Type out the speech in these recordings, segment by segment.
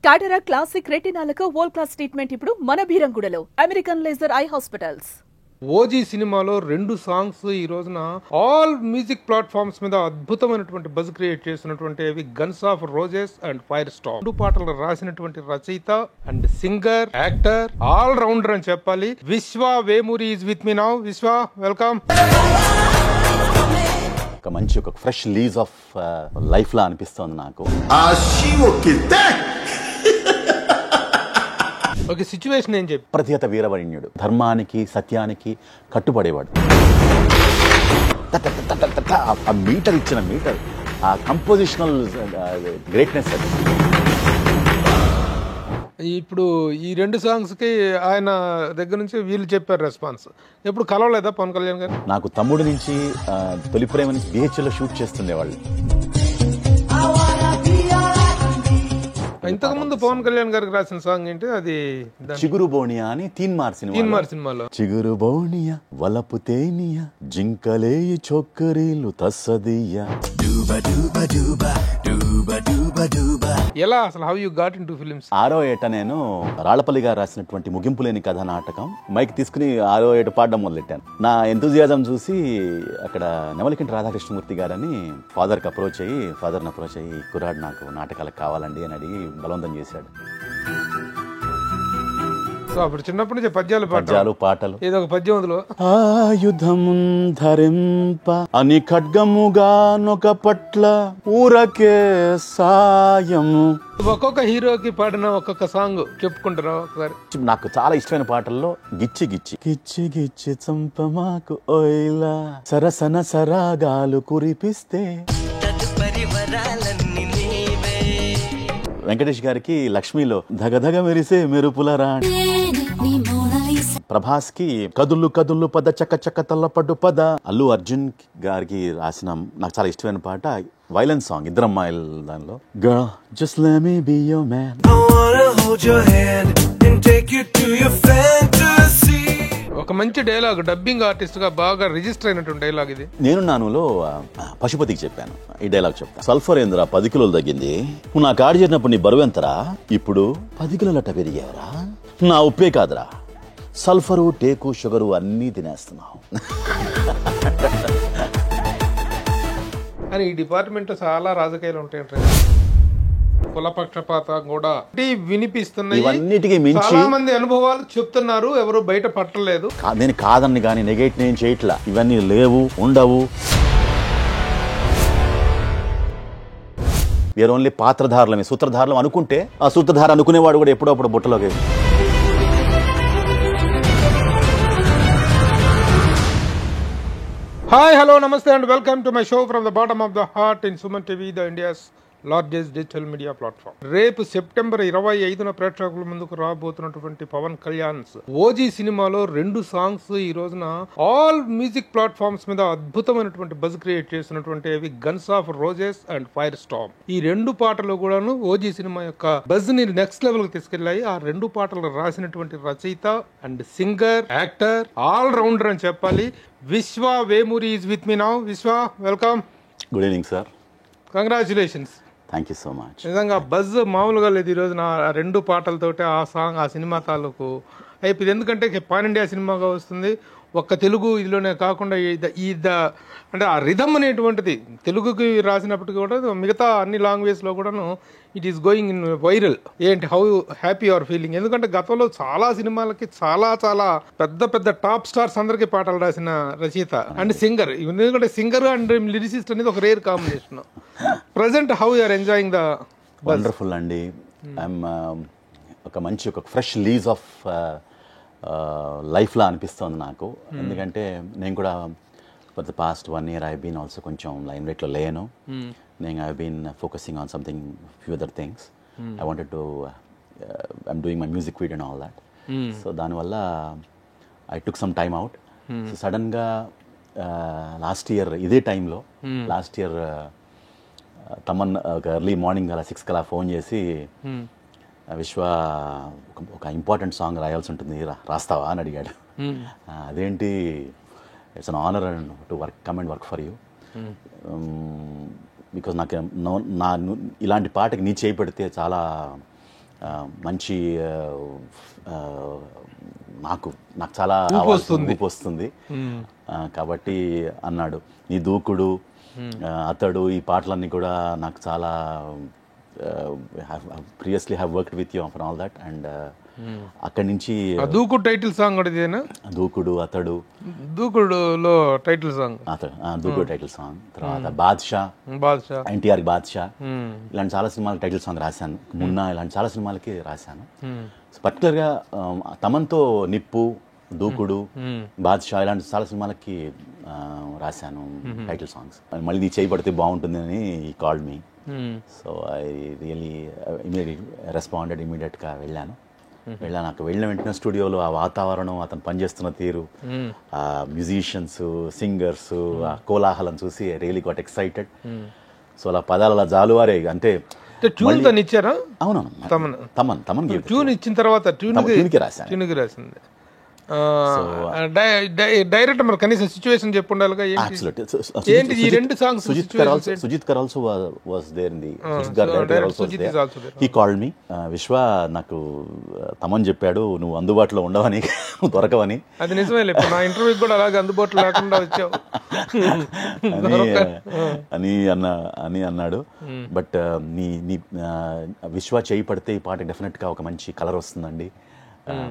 కాటరా classic రెటినాలకు world class treatment ఇప్పుడు మన భీరంగూడలో American laser eye hospitals. OG సినిమాలో 2 సాంగ్స్ ఈ రోజున ఆల్ మ్యూజిక్ ప్లాట్ఫామ్స్ మీద అద్భుతమైనటువంటి బజ్ క్రియేట్ చేసినటువంటి guns of roses and fire Storm. 2 పాటలు రాసినటువంటి రచయిత and singer, actor, all rounder అని చెప్పాలి. Vishwa Vemuri is with me now. Vishwa, welcome. ఒక మంచి ఒక ఫ్రెష్ లీజ్ ఆఫ్ లైఫ్ లా అనిపిస్తోంది నాకు. ఒక సిచ్యువేషన్ ఏం చెప్పి, ప్రతిహత వీరవరణ్యుడు, ధర్మానికి సత్యానికి కట్టుబడేవాడు. ఆ మీటర్ ఇచ్చిన మీటర్, ఆ కంపోజిషనల్ గ్రేట్నెస్ అది. ఇప్పుడు ఈ 2 సాంగ్స్ కి ఆయన దగ్గర నుంచి వీళ్ళు చెప్పారు రెస్పాన్స్. ఎప్పుడు కలవలేదా పవన్ కళ్యాణ్ గారు? నాకు తమ్ముడు నుంచి తొలి ప్రేమ నుంచి బిహెచ్ఎల్ లో షూట్ చేస్తుండేవాళ్ళు. ఇంతకు ముందు పవన్ కళ్యాణ్ గారికి రాసిన సాంగ్ ఏంటి అది? చిగురు బోనియా అని తీన్మార్ సినిమాలో. చిగురు బోనియా వలపు తేనియా జింకలేయి చొక్కరీలు తస్సదియా. ఎలా అసలు how you got into films? 6వ ఏట నేను రాళ్లపల్లి గారు రాసినటువంటి ముగింపు లేని కథ నాటకం మైక్ తీసుకుని 6వ ఏట పాడడం మొదలెట్టాను. నా ఎంతూజియాజం చూసి అక్కడ నెమలికంటి రాధాకృష్ణమూర్తి గారని ఫాదర్ని అప్రోచ్ అయ్యి కుర్రాడు నాకు నాటకాలకు కావాలండి అని అడిగి బలవంతం చేశాడు. అప్పుడు చిన్నప్పటి నుంచి పద్యాలు పాటలు. ఏదో ఒక పద్యం అందులో, ఆయుధము ధరింప అని ఖడ్గముగా నొక పట్ల ఊరకే సాయము. ఒక్కొక్క హీరోకి పాడిన ఒక్కొక్క సాంగ్ చెప్పుకుంటారా ఒకసారి? నాకు చాలా ఇష్టమైన పాటల్లో గిచ్చి గిచ్చి గిచ్చి గిచ్చి చంపమాకు ఓయిలా సరసన సరాగాలు కురిపిస్తే. వెంకటేష్ గారికి లక్ష్మిలో ధగధగ మెరిసే మెరుపుల రాణి. ప్రభాస్ కి కదుళ్ళు కదుళ్ళు పద చక్క చక్క తల్లపడ్డు పద. అల్లు అర్జున్ గారికి రాసిన నాకు చాలా ఇష్టమైన పాట వైలెన్స్ సాంగ్ ఇద్దరమ్మాయిల దానిలో, Girl, just let me be your man. I wanna hold your hand and take you to your fantasy. ఒక మంచి డైలాగ్, డబ్బింగ్ ఆర్టిస్ట్ గా బాగా రిజిస్టర్ అయినటువంటి డైలాగ్ ఇది. నేను నానులో పశుపతికి చెప్పాను ఈ డైలాగ్ చెప్తా. సల్ఫర్ ఏంద్రా 10 కిలోలు తగ్గింది, నువ్వు నా కాడి చేరినప్పుడు నీ బరువు ఎంతరా, ఇప్పుడు 10 కిలోలట పెరిగావరా, నా ఉప్పే కాదురా సల్ఫరు టేకు షుగరు అన్నీ తినేస్తున్నావు అని. ఈ డిపార్ట్మెంట్ లో చాలా రాజకీయాలు ఉంటాయి, కులపక్షపాతం కూడా వినిపిస్తున్నాయి. ఇవన్నిటికీ మించి చాలా మంది అనుభవాలు చెప్తున్నారు, ఎవరు బయట పట్టలేదు. నేను కాదని కానీ నెగేట్ నేను చేయట్లా, ఇవన్నీ లేవు, ఉండవు. వేరే ఓన్లీ పాత్రధారులమే, సూత్రధారులం అనుకుంటే ఆ సూత్రధార అనుకునేవాడు కూడా ఎప్పుడప్పుడు బుట్టలోకి. హాయ్, హలో, నమస్తే and welcome to my show from the bottom of the heart in Suman TV, the India's largest digital media platform. రేపు సెప్టెంబర్ 25న ప్రేక్షకుల ముందుకు రాబోతున్నటువంటి పవన్ కళ్యాణ్ ఓజీ సినిమాలో 2 సాంగ్స్ ఈ రోజున ఆల్ మ్యూజిక్ ప్లాట్ఫామ్స్ మీద అద్భుతమైనటువంటి బజ్ క్రియేట్ చేసినటువంటి guns of roses and fire storm. ఈ 2 పాటలు కూడాను ఓజీ సినిమా యొక్క బజ్ ని నెక్స్ట్ లెవెల్ కి తీసుకెళ్లాయి. ఆ 2 పాటలు రాసినటువంటి రచయిత and singer, actor, all rounder అని చెప్పాలి. Vishwa Vemuri is with me now. Vishwa, welcome. Good evening sir. Congratulations. Thank you so much. నిజంగా బజ్ మామూలుగా లేదు ఈ రోజు. నా 2 పాటలతోటి ఆ సాంగ్, ఆ సినిమా తాలూకు అయిపోయింది. ఎందుకంటే పాన్ ఇండియా సినిమాగా వస్తుంది. ఒక్క తెలుగు ఇదిలోనే కాకుండా అంటే ఆ రిథమ్ అనేటువంటిది తెలుగుకి రాసినప్పటికీ కూడా మిగతా అన్ని లాంగ్వేజ్ లో కూడాను it is going in viral. ఏంటి, హౌ హ్యాపీ యువర్ ఫీలింగ్? ఎందుకంటే గతంలో చాలా సినిమాలకి చాలా చాలా పెద్ద పెద్ద టాప్ స్టార్స్ అందరికీ పాటలు రాసిన రచయిత అండ్ సింగర్. ఎందుకంటే సింగర్ అండ్ లిరిసిస్ట్ అనేది ఒక rare combination. Present how you are enjoying the? Wonderful అండి. ఐఎమ్ ఒక మంచి ఒక ఫ్రెష్ లీజ్ ఆఫ్ లైఫ్ లా అనిపిస్తోంది నాకు. ఎందుకంటే నేను కూడా for the past 1 year I been also కొంచెం లైమ్ లైట్ లో లేను. నేను I been focusing on something few other things. I wanted to I'm doing my music video and all that. So దానివల్ల I took some time out. So sudden గా last year ఇదే టైంలో తమన్ ఒక early morning అలా 6 కలా phone చేసి, విశ్వ ఒక ఇంపార్టెంట్ సాంగ్ రాయాల్సి ఉంటుంది, రాస్తావా అని అడిగాడు. అదేంటి, it's an honour to come and work for you. Because నాకు ఇలాంటి పాటకి నీ చేయి పెడితే చాలా మంచి నాకు చాలా ఊపు వస్తుంది. కాబట్టి అన్నాడు, నీ దూకుడు, అతడు, ఈ పాటలన్నీ కూడా నాకు చాలా previously have worked with you for all that. And అక్కడి నుంచి దూకుడు టైటిల్ సాంగ్ కూడా ఇదేనా? దూకుడు, అతడు, దూకుడులో టైటిల్ సాంగ్, దూకుడు టైటిల్ సాంగ్. తర్వాత బాద్షా, ఎన్టీఆర్ బాద్షా, ఇలాంటి చాలా సినిమాలకు టైటిల్ సాంగ్ రాశాను. మున్నా, ఇలాంటి చాలా సినిమాలకి రాశాను. పర్టికులర్గా తమన్తో నిప్పు, దూకుడు, బాద్షా ఇలాంటి చాలా సినిమాలకి రాశాను టైటిల్ సాంగ్స్. మళ్ళీ నీ చేయబడితే బాగుంటుంది అని ఈ called me. So I really responded. ఇమీడియట్గా వెళ్ళాను. నాకు వెళ్ళిన వెంటనే స్టూడియోలో ఆ వాతావరణం, అతను పనిచేస్తున్న తీరు, ఆ మ్యూజిషియన్స్, సింగర్స్, ఆ కోలాహలం చూసి I really got excited. So అలా పదాలు అలా జాలువారే. అంటే ట్యూన్ తను ఇచ్చారా? అవునవును, తమన్ ట్యూన్ ఇచ్చిన తర్వాత ట్యూన్కి రాశాను. ట్యూన్కి రాసింది డైరెక్ట్. మరి కనీసం సిచ్యువేషన్ చెప్పు ఉండాలిగా. ఏంటి ఈ రెండు సాంగ్స్? సుజిత్ కర్ also was there in the, Sujith garu director also was there. He called me, Vishwa నాకు తమన్ చెప్పాడు నువ్వు అందుబాటులో ఉండవని, దొరకవని. అది నిజమే. నా ఇంటర్వ్యూకి కూడా అలాగే అందుబాటులో లేకుండా వచ్చావు అని అన్నాడు. బట్ నీ విశ్వ చేయి పడితే ఈ పాట డెఫినెట్గా ఒక మంచి కలర్ వస్తుందండి,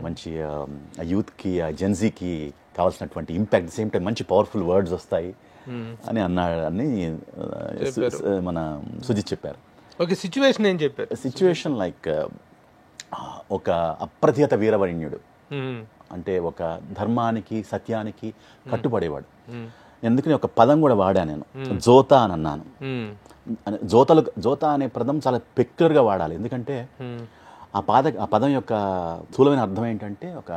మంచి యూత్కి, జెన్జీకి కావాల్సినటువంటి ఇంపాక్ట్, సేమ్ టైం మంచి పవర్ఫుల్ వర్డ్స్ వస్తాయి అని అన్నాడని మన సుజిత్ చెప్పారు. ఓకే, సిచ్యువేషన్ ఏం చెప్పారు? సిచ్యువేషన్ లైక్ ఒక అప్రతిహత వీరవరణ్యుడు, అంటే ఒక ధర్మానికి, సత్యానికి కట్టుబడేవాడు. ఎందుకని ఒక పదం కూడా వాడా నేను, జోతా అని అన్నాను. జోతా అనే పదం చాలా పెక్యులర్గా వాడాలి. ఎందుకంటే ఆ పదం యొక్క స్థూలమైన అర్థం ఏంటంటే ఒక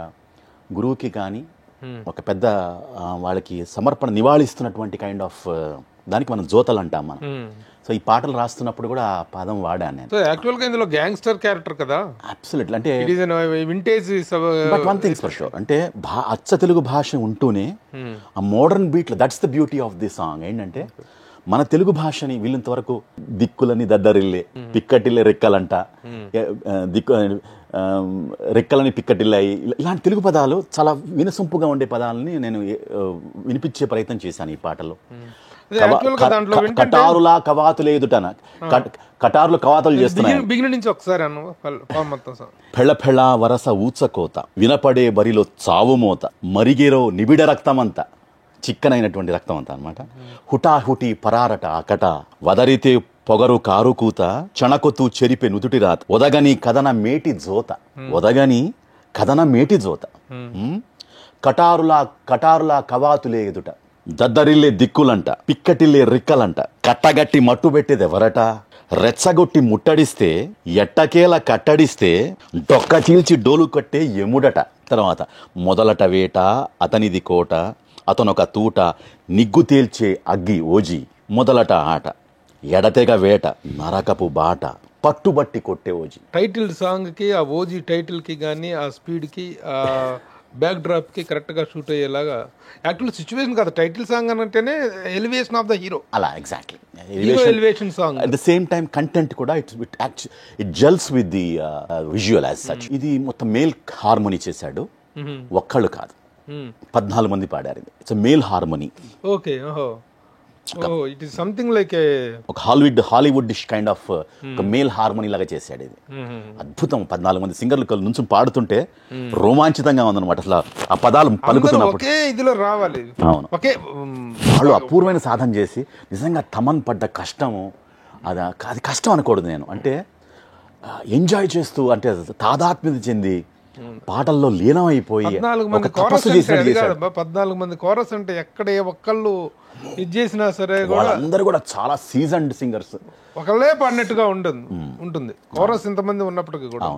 గురువుకి కానీ ఒక పెద్ద వాళ్ళకి సమర్పణ నివాళిస్తున్నటువంటి కైండ్ ఆఫ్ దానికి మనం జోతలు అంటాం మనం. సో ఈ పాటలు రాస్తున్నప్పుడు కూడా ఆ పదం వాడాను నేను. యాక్చువల్గా ఇందులో గ్యాంగ్స్టర్ క్యారెక్టర్ కదా? అబ్సల్యూట్లీ. అంటే vintage. But one things for sure, అంటే అచ్చ తెలుగు భాష ఉంటూనే ఆ మోడర్న్ బీట్లో, that's the beauty of the song. ఏంటంటే మన తెలుగు భాషని వీళ్ళంతవరకు దిక్కులని దద్దరిల్లే, పిక్కటిల్లే రెక్కలంట, రెక్కలని పిక్కటిల్లాయి, ఇలాంటి తెలుగు పదాలు చాలా వినసొంపుగా ఉండే పదాలని నేను వినిపించే ప్రయత్నం చేశాను ఈ పాటలో. కటారులా కవాతులు ఎదుటన, కటారులు కవాతులు చేస్తున్నాయి. ఫెళ ఫెళ వరస ఊచకోత, వినపడే బరిలో చావుమోత, మరిగేరో నిబిడ రక్తమంతా, చిక్కనైనటువంటి రక్తం అంతా అనమాట. హుటాహుటి పరారట అకట, వదరితే పొగరు కారుకూత, చణకొతు చెరిపే నుదుటి రాత, ఒదగని కథన మేటి జోత, ఒదగని కథన మేటి జోత, కటారులా కవాతులే ఎదుట, దద్దరిల్లే దిక్కులంట, పిక్కటిల్లే రిక్కలంట, కట్టగట్టి మట్టు పెట్టేది ఎవరట, రెచ్చగొట్టి ముట్టడిస్తే ఎట్టకేల కట్టడిస్తే, డొక్క చీల్చి డోలు కట్టే ఎముడట. తర్వాత మొదలట వేట అతనిది కోట, అతనొక తూట, నిగ్గు తేల్చే అగ్గి ఓజీ, మొదలట ఆట, ఎడతెగ వేట, నరకపు బాట, పట్టుబట్టి కొట్టే ఓజీ. టైటిల్ సాంగ్కి, ఆ ఓజీ టైటిల్కి కానీ, ఆ స్పీడ్కి, ఆ బ్యాక్ డ్రాప్కి కరెక్ట్గా షూట్ అయ్యేలాగా. యాక్చువల్ సిచ్యువేషన్ కాదు, టైటిల్ సాంగ్ అని అంటేనే ఎలివేషన్ ఆఫ్ ద హీరో. అలా exactly elevation song. At the same time content కూడా it gels with the visual as such. ఇది మొత్తం మేల్ హార్మోనీ చేశాడు, ఒక్కళ్ళు కాదు, 14 మంది పాడారు. ఇది it's male harmony. Okay, it is something like ఒక హాలీవుడ్ డిష్ కైండ్ ఆఫ్ ఒక మేల్ హార్మోనీ లాగా చేశాడు ఇది. అద్భుతం. 14 మంది సింగర్లు నుంచి పాడుతుంటే రోమాంచితంగా ఉందన్నమాట. అసలు ఆ పదాలు పలుకుతున్నప్పుడు ఇదిలో రావాలి. అవును, వాళ్ళు అపూర్వమైన సాధన చేసి, నిజంగా తమన్ పడ్డ కష్టము అది కష్టం అనకూడదు నేను. అంటే ఎంజాయ్ చేస్తూ, అంటే తాదాత్మ్యత చెంది పాటల్లో లీనమైపోయి 14 మంది కోరస్ అంటే ఎక్కడ ఒక్కళ్ళు ఇది చేసినా సరే అందరూ కూడా చాలా సీజన్డ్ సింగర్స్, ఒకళ్ళే పాడినట్టుగా ఉంటుంది కోరస్ ఇంతమంది ఉన్నప్పటికీ కూడా.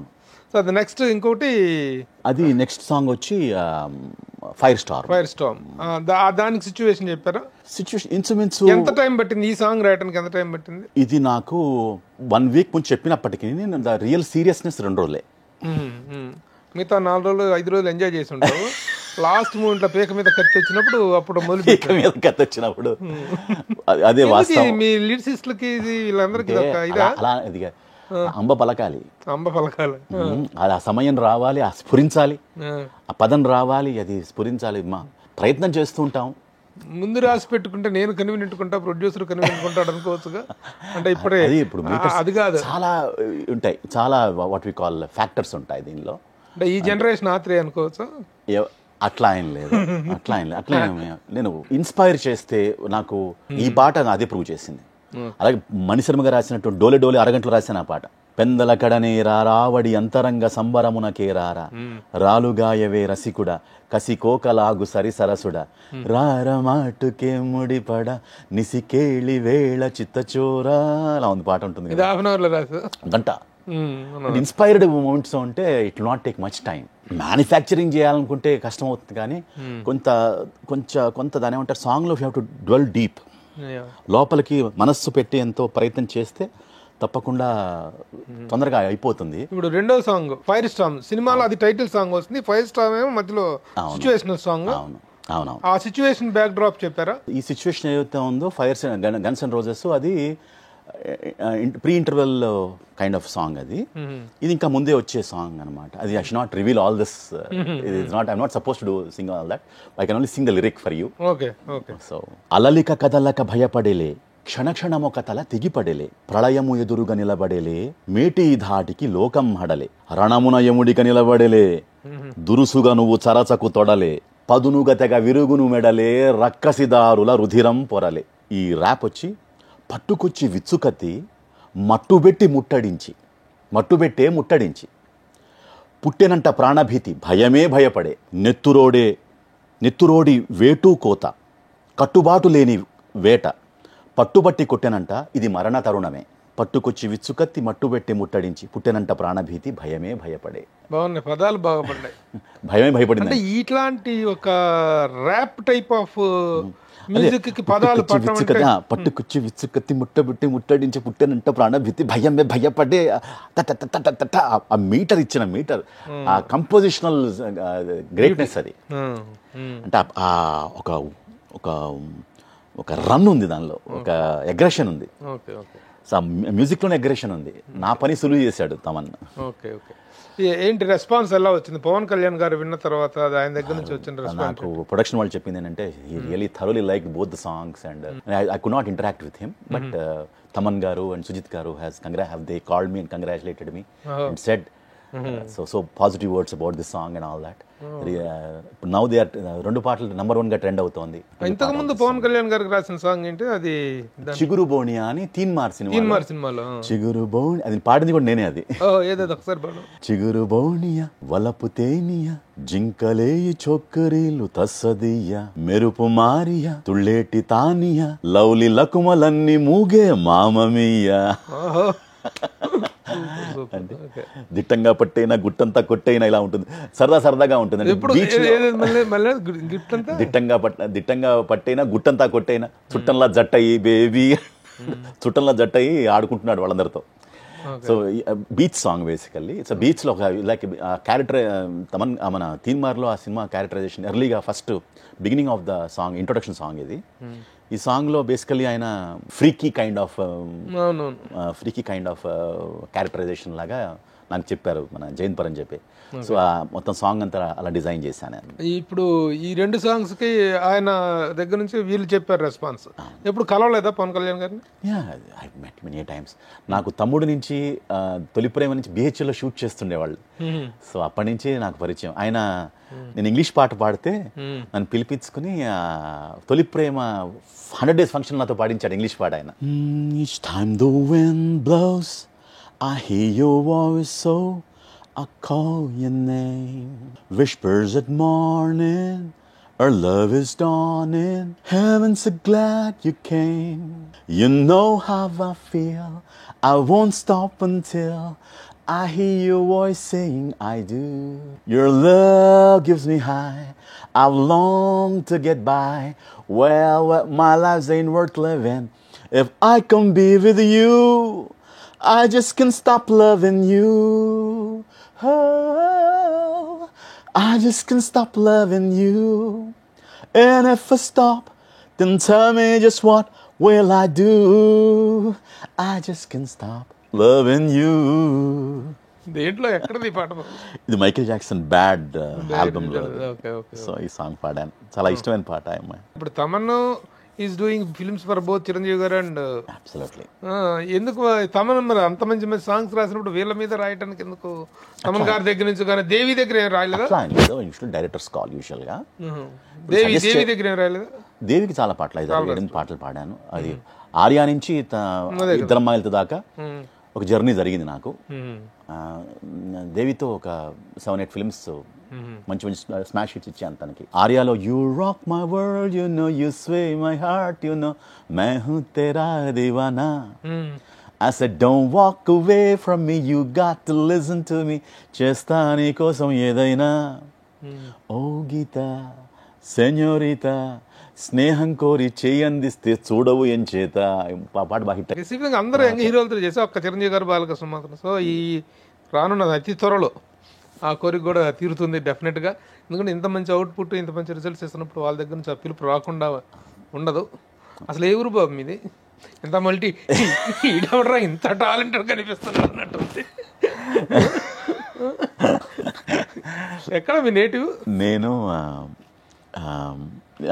సో అది నెక్స్ట్. ఇంకోటి అది నెక్స్ట్ సాంగ్ వచ్చి ఫైర్ స్టార్మ్. దానికి సిచ్యువేషన్ చెప్పారా? సిచ్యువేషన్ ఇన్స్ట్రుమెంట్స్ ఎంత టైం పట్టింది ఈ సాంగ్ రాయడానికి? ఎంత టైం పట్టింది? ఇది నాకు 1 వీక్ ముందు చెప్పినప్పటికీ నేను రియల్ సీరియస్నెస్ 2 రోజులే. మిగతా 4 రోజులు 5 రోజులు ఎంజాయ్ చేసి ఉంటావు. లాస్ట్ మూమెంట్ పీక మీద కత్తి వచ్చినప్పుడు అప్పుడు అదే వాస్తవం. మీ లిరిసిస్టులకి వీళ్ళందరికీ అలా అంబ పలకాలి. అంబ పలకాలి. అది ఆ సమయం రావాలి, ఆ స్ఫురించాలి, ఆ పదం రావాలి, అది స్ఫురించాలి. ప్రయత్నం చేస్తూ ఉంటాం. ముందు రాసి పెట్టుకుంటే నేను కనివినింటుకుంటా, ప్రొడ్యూసర్ కనివినింటుకుంటాడు అనుకోవచ్చుగా. అంటే ఇప్పుడే ఇప్పుడు అది కాదు, చాలా ఉంటాయి, చాలా వాట్ వి కాల్ ఫ్యాక్టర్స్ ఉంటాయి దీనిలో. అంటే ఈ జనరేషన్ ఆత్రే అనుకోవచ్చు. అట్లా ఏం లేదు, అట్లా నేను ఇన్స్పైర్ చేస్తే నాకు ఈ పాట అదే ప్రూవ్ చేసింది. అలాగే మణిశర్మ గారు రాసినట్టు డోలే డోలే అరగంటలో రాసిన ఆ పాట. పెందల కడనే రావడి అంతరంగ సంబరమునకే రారా, రాలుగాయవే రసికుడ కసి కోకలాగు సరి సరసుడ, రారమాటుకే ముడిపడ నిసికేళి వేళ చిత్తచోరా, అలా ఉంది పాట ఉంటుంది. ఇది హాఫ్ అన్ అవర్లో రాసు గంట. ఇన్స్పైర్డ్ మూమెంట్స్ ఉంటే it will not take much time. Manufacturing చేయాలనుకుంటే కష్టం అవుతుంది, కానీ కొంత దాని ఏమంటారు, సాంగ్లో you have to dwell deep, లోపలికి మనస్సు పెట్టి ఎంతో ప్రయత్నం చేస్తే తప్పకుండా తొందరగా అయిపోతుంది. ఇప్పుడు రెండో సాంగ్ ఫైర్ స్టామ్ సినిమాలో అది టైటిల్ సాంగ్ వస్తుంది, ఫైర్ స్టామ్ ఏమో మధ్యలో సిచ్యువేషనల్ సాంగ్. అవును. ఆ సిచ్యువేషన్ బ్యాక్ డ్రాప్ చెప్పారా? ఈ సిచ్యువేషన్ ఏదైతే ఉందో ఫైర్స్ గన్స్ అండ్ రోజెస్, అది pre interval kind of song. అది ఇది ఇంకా ముందే వచ్చే సాంగ్ అనమాట. అది I should not reveal all this. I'm not suppose to sing all that. I can only sing the lyric for you. So అలలిక కదలక భయపడేలే, క్షణక్షణమొక తల తెగిపడేలే, ప్రళయము ఎదురుగా నిలబడేలే, మేటి ధాటికి లోకం హడలే, రణమున యముడిక నిలబడేలే, దురుసుగా నువ్వు చరచకు తొడలే, పదునుగ తెగ విరుగును మెడలే, రక్కసిదారుల రుధిరం పొరలే. ఈ ర్యాప్ వచ్చి పట్టుకొచ్చి విచ్చుకత్తి మట్టుబెట్టే ముట్టడించి, పుట్టెనంట ప్రాణభీతి భయమే భయపడే, నెత్తురోడి వేటూ కోత, కట్టుబాటు లేని వేట, పట్టుబట్టి కొట్టెనంట ఇది మరణ తరుణమే, పట్టుకొచ్చి విచ్చుకత్తి మట్టుబెట్టి ముట్టడించి, పుట్టెనంట ప్రాణభీతి భయమే భయపడే. బాగున్నాయి పదాలు, బాగుపడ్డాయి. భయమే భయపడింది. అంటే ఇట్లాంటి ఒక ర్యాప్ టైప్ ఆఫ్ మ్యూజిక్ కి పదాలు పట్టుకొచ్చి విచ్చుకత్తి ముట్టబెట్టి ముట్టడించి, పుట్టెనంట ప్రాణభీతి భయమే భయపడే, ఆ మీటర్ ఇచ్చిన మీటర్, ఆ కంపోజిషనల్ గ్రేట్నెస్ అది. అంటే ఒక రన్ ఉంది దానిలో, ఒక అగ్రెషన్ ఉంది. సో మ్యూజిక్లోనే అగ్రెషన్ ఉంది. నా పని సులువు చేశాడు తమన్. ఏంటి రెస్పాన్స్ ఎలా వచ్చింది పవన్ కళ్యాణ్ గారు విన్న తర్వాత? ఆయన దగ్గర నుంచి వచ్చిన రెస్పాన్స్ నాకు ప్రొడక్షన్ వాళ్ళు చెప్పింది ఏంటంటే, he really thoroughly like both the songs and I could not interact with him, but Thaman గారు అండ్ సుజిత్ గారు have they called me and congratulated me and said so positive words about this song and all that. Now they are రెండు పాటలు number 1 గా trend అవుతోంది. ఇంతకు ముందు పవన్ కళ్యాణ్ గారికి రాసిన సాంగ్ ఏంటి? అది చిగురు బోనియా అని తీన్మార్ సినిమాలో చిగురు బోని, అది పాడింది కూడా నేనే. అది ఏదేదో ఒకసారి పాడు. చిగురు బోనియా వలపు తేనియా జింకలేయి చొక్కరీలు తస్సదియ్య, మెరుపు మారియా తుళ్ళేటి తానియా, లౌలి లకుమలన్నీ మూగే మామమియ్య. అంటే దిట్టంగా పట్టైనా గుట్టంతా కొట్టైనా ఇలా ఉంటుంది, సరదాగా ఉంటుంది. దిట్టంగా పట్టైనా గుట్టంతా కొట్టైనా, చుట్టంలా జట్టయి బేబీ, చుట్టంలా జట్టయి ఆడుకుంటున్నాడు వాళ్ళందరితో. So beach song basically. It's బీచ్లో ఒక లైక్ క్యారెక్టర్ తమన్ మన తీన్మార్లో ఆ సినిమా క్యారెక్టరైజేషన్ ఎర్లీగా first beginning of the song introduction song ఇది. ఈ సాంగ్లో బేసికలీ ఆయన ఫ్రీకీ కైండ్ ఆఫ్ క్యారెక్టరైజేషన్ లాగా నాకు చెప్పారు మన జైన్ పర్ అని చెప్పి. సో ఆ మొత్తం సాంగ్ అంతా అలా డిజైన్ చేశాను. ఇప్పుడు ఈ రెండు సాంగ్స్ కి ఆయన దగ్గర నుంచి వీళ్ళు చెప్పారు రెస్పాన్స్. ఎప్పుడు కలవలేదా పవన్ కళ్యాణ్ గారిని? I met many times. నాకు తమ్ముడు నుంచి తొలి ప్రేమ నుంచి BHL షూట్ చేస్తుండేవాళ్ళు. సో అప్పటి నుంచి నాకు పరిచయం. ఆయన నేను ఇంగ్లీష్ పాట పాడితే నన్ను పిలిపించుకుని తొలి ప్రేమ 100 days ఫంక్షన్ నాతో పాడించాడు ఇంగ్లీష్ పాట ఆయన. Each time the wind blows I hear your voice, so I call your name. Whispers at morning, our love is dawning. Heaven's so glad you came. You know how I feel. I won't stop until I hear your voice saying I do. Your love gives me high. I've longed to get by. Well, my life ain't worth living if I can be with you. I just can't stop loving you. Oh, I just can't stop loving you. And if I stop, then tell me just what will I do? I just can't stop loving you. దేంట్లో ఎక్కడది ఈ పాట? ఇది Michael Jackson bad ఆల్బమ్లో. Okay okay. So ఈ song పాడాను, చాలా ఇష్టమైన పాట. ఇప్పుడు Thaman is doing films for both Chiranjeevi garu and absolutely. ఎందుకు తమన్ మరి అంత మంచి మంచి సాంగ్స్ రాసినప్పుడు వీళ్ళ మీద రాయటానికి ఎందుకు? తమన్ గారి దగ్గర నుంచి కానీ దేవి దగ్గర ఏం రాయలేదా? డైరెక్టర్స్ కాల్ యూజువల్గా. దేవి దగ్గర ఏం రాయలేదా? దేవికి చాలా పాటలు, 5-6 పాటలు పాడాను. అది ఆర్యా నుంచి ఇద్దరమ్మాయిలతో దాకా ఒక జర్నీ జరిగింది నాకు. దేవితో ఒక 7-8 ఫిల్మ్స్ మంచి మంచి స్మాష్ హిట్స్ ఇచ్చాను తనకి. ఆర్యాలో you rock my world, you know you sway my heart, you know मै हूं तेरा दीवाना, I said don't walk away from me, you got to listen to me, చేస్తా నీ కోసం ఏదైనా, ఓ గీత సెన్యోరితా, స్నేహం కోరి చెయ్యి అందిస్తే చూడవు ఏం చేత. పాట బాగా హిట్. బేసిక్గా అందరూ యంగ్ హీరోలతో చేసా, ఒక్క చిరంజీవి గారు బాలకృష్ణ మాత్రం. సో ఈ రానున్నది అతి త్వరలో ఆ కోరిక కూడా తీరుతుంది డెఫినెట్గా. ఎందుకంటే ఇంత మంచి అవుట్పుట్, ఇంత మంచి రిజల్ట్స్ ఇస్తున్నప్పుడు వాళ్ళ దగ్గర నుంచి ఆ పిలుపు రాకుండా ఉండదు. అసలు ఏ ఊరు బాబు మీది? ఇంత మల్టీ ఈడవడరా ఇంత టాలెంటెడ్ కనిపిస్తున్నారు అన్నట్టుంది. ఎక్కడ మీ నేటివ్? నేను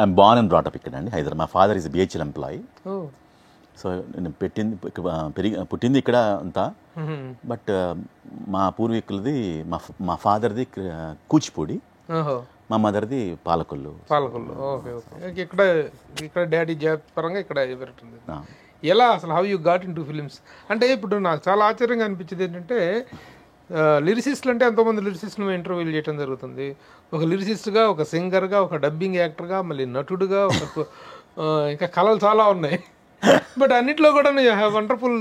I'm born and brought up ఇక్కడ అండి, హైదరాబాద్. మా father is BHEL employee. So నేను పుట్టింది ఇక్కడ అంతా. బట్ మా పూర్వీకులది, మా ఫాదర్ది కూచిపూడి, మా మదర్ది పాలకొల్లు. Okay okay. ఇక్కడ డాడీ జాబ్ పరంగా ఇక్కడ పెరుగుతుంది. ఎలా అసలు how you got in to films? అంటే ఇప్పుడు నాకు చాలా ఆశ్చర్యంగా అనిపించింది ఏంటంటే, లిరిసిస్టులు అంటే ఎంతోమంది లిరిసిస్టులు మేము ఇంటర్వ్యూలు చేయడం జరుగుతుంది. ఒక లిరిసిస్ట్గా, ఒక సింగర్గా, ఒక డబ్బింగ్ యాక్టర్గా, మళ్ళీ నటుడుగా, ఒక ఇంకా కళలు చాలా ఉన్నాయి. బట్ అన్నిట్లో కూడా wonderful